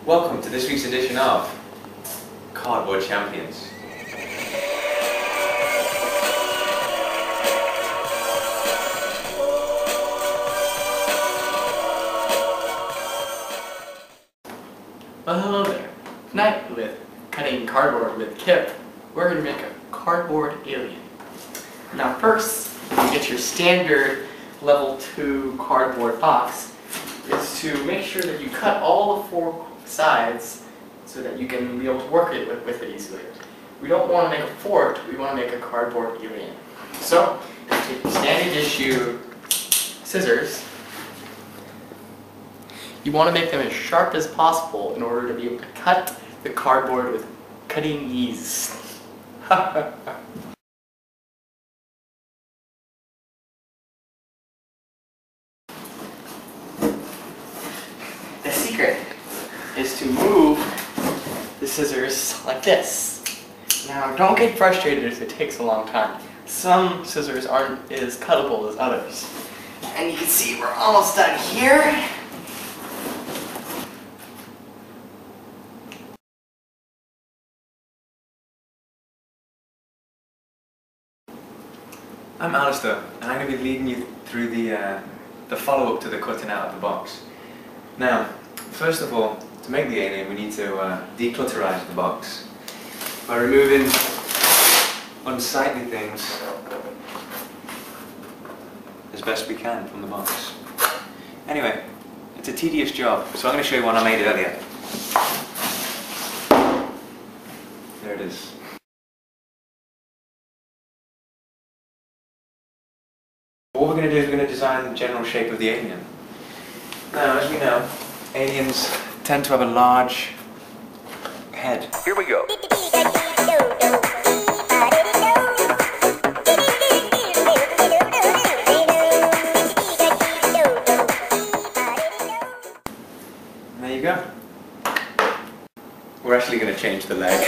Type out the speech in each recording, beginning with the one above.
Welcome to this week's edition of Cardboard Champions. Well, hello there. Tonight, with cutting cardboard with Kip, we're going to make a cardboard alien. Now first, to get your standard level 2 cardboard box, is to make sure that you cut all the 4 sides so that you can be able to work it with it easily. We don't want to make a fort, we want to make a cardboard alien. So, take the standard issue scissors. You want to make them as sharp as possible in order to be able to cut the cardboard with cutting ease. The secret is to move the scissors like this. Now, don't get frustrated if it takes a long time. Some scissors aren't as cuttable as others. And you can see we're almost done here. I'm Alistair, and I'm going to be leading you through the follow-up to the cutting out of the box. Now, first of all, to make the alien, we need to declutterize the box by removing unsightly things as best we can from the box. Anyway, it's a tedious job, so I'm going to show you one I made earlier. There it is. What we're going to do is we're going to design the general shape of the alien. Now, as we know, aliens tend to have a large head. Here we go. And there you go. We're actually going to change the leg.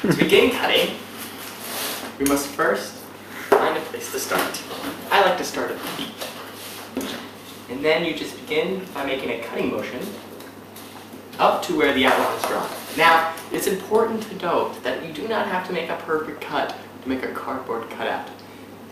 To begin cutting, we must first find a place to start. I like to start at the feet. And then you just begin by making a cutting motion up to where the outline is drawn. Now, it's important to note that you do not have to make a perfect cut to make a cardboard cutout.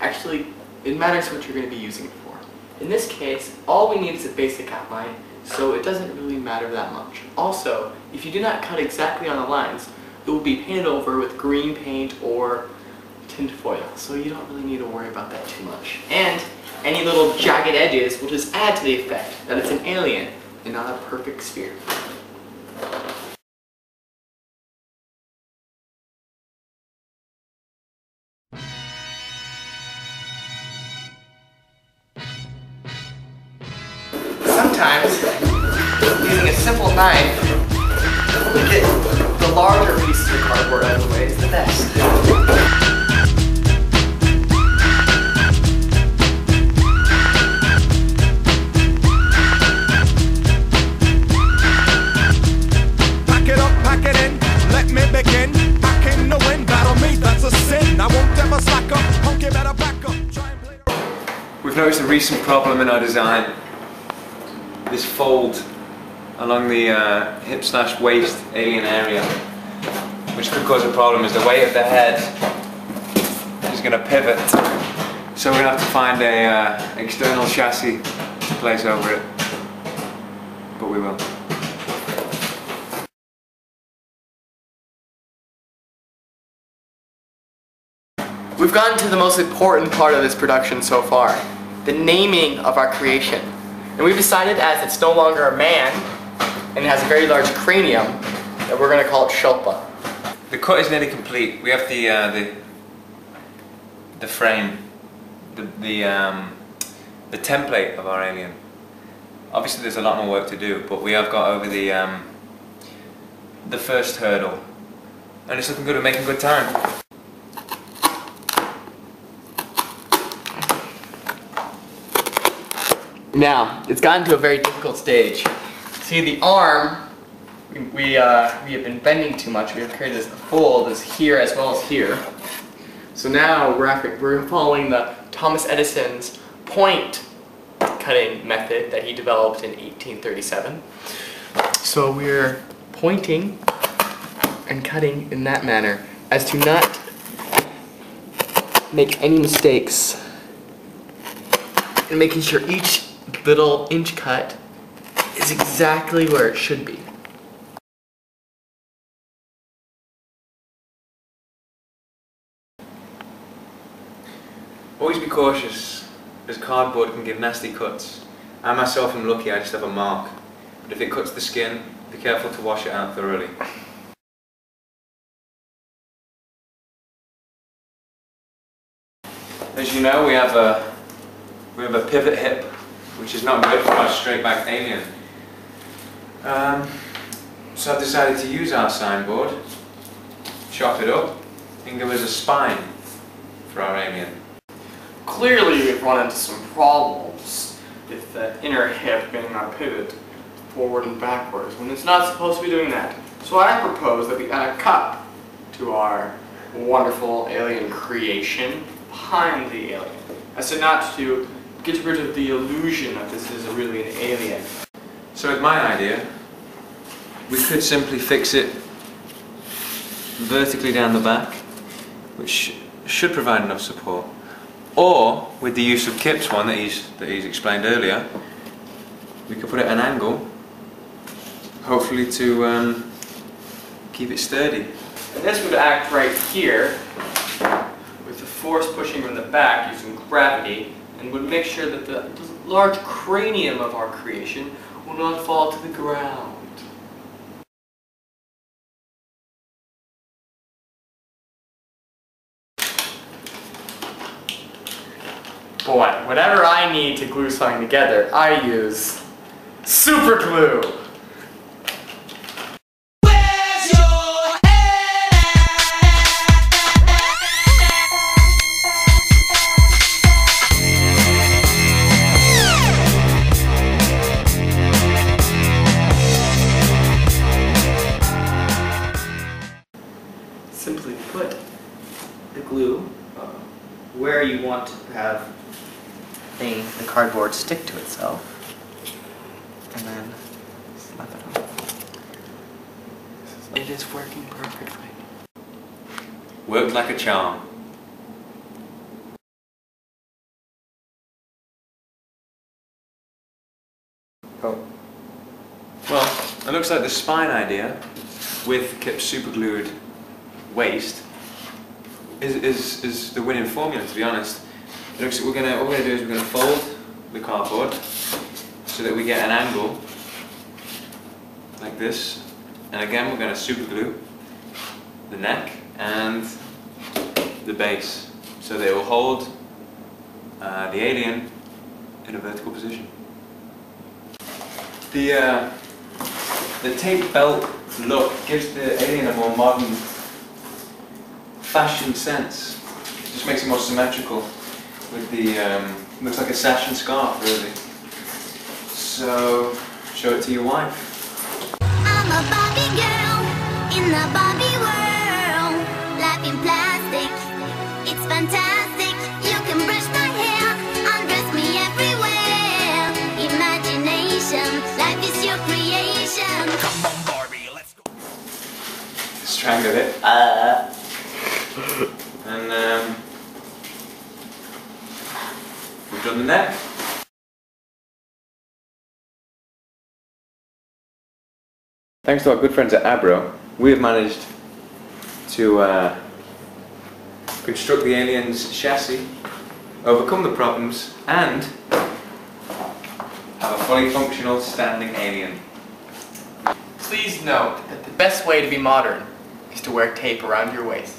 Actually, it matters what you're going to be using it for. In this case, all we need is a basic outline, so it doesn't really matter that much. Also, if you do not cut exactly on the lines, it will be painted over with green paint or tint foil, so you don't really need to worry about that too much. And any little jagged edges will just add to the effect that it's an alien and not a perfect sphere. Sometimes, using a simple knife to get the larger pieces of cardboard out of the way is the best. Pack it up, pack it in, let me begin. Back in the wind, battle me, that's a sin. I won't ever slack up, punk, you better back up. Try and play. We've noticed a recent problem in our design. This fold along the hip/waist alien area, which could cause a problem, is the weight of the head is going to pivot. So we're going to have to find a external chassis to place over it, but we will. We've gotten to the most important part of this production so far, the naming of our creation. And we've decided, as it's no longer a man, and it has a very large cranium, that we're going to call it Shulpa. The cut is nearly complete. We have the frame, the template of our alien. Obviously there's a lot more work to do, but we have got over the first hurdle, and it's looking good. We're making good time. Now, it's gotten to a very difficult stage. See, the arm we have been bending too much. We have created this fold that's here as well as here. So now we're following the Thomas Edison's point cutting method that he developed in 1837. So we're pointing and cutting in that manner as to not make any mistakes, and making sure each little inch cut is exactly where it should be. Always be cautious, as cardboard can give nasty cuts. I myself am lucky I just have a mark, but if it cuts the skin, be careful to wash it out thoroughly. As you know, we have a pivot hip, which is not good for our straight-backed alien. So I've decided to use our signboard, chop it up, and give us a spine for our alien. Clearly we've run into some problems with the inner hip being our pivot forward and backwards when it's not supposed to be doing that. So I propose that we add a cup to our wonderful alien creation behind the alien, as to not to get rid of the illusion that this is really an alien. So with my idea, we could simply fix it vertically down the back, which should provide enough support. Or, with the use of Kip's one that he's explained earlier, we could put it at an angle, hopefully to keep it sturdy. And this would act right here, with the force pushing from the back using gravity, and would make sure that the large cranium of our creation will not fall to the ground. Boy, whenever I need to glue something together, I use super glue. Simply put the glue where you want to have the cardboard stick to itself, and then slap it on. It is working perfectly. Worked like a charm. Oh. Well, it looks like the spine idea with Kip's superglued waist is the winning formula, to be honest. It looks like what we're gonna do is we're gonna fold the cardboard so that we get an angle like this, and again we're gonna superglue the neck and the base so that it will hold the alien in a vertical position. The tape belt look gives the alien a more modern fashion sense. It just makes it more symmetrical with the, looks like a sash and scarf really. So, show it to your wife. I'm a Barbie girl in the Barbie world. Life in plastic, it's fantastic. You can brush my hair, undress me everywhere. Imagination, life is your creation. Come on, Barbie, let's go. Strangle it. And we've done the neck. Thanks to our good friends at Abro, we have managed to construct the alien's chassis, overcome the problems, and have a fully functional standing alien. Please note that the best way to be modern is to wear tape around your waist.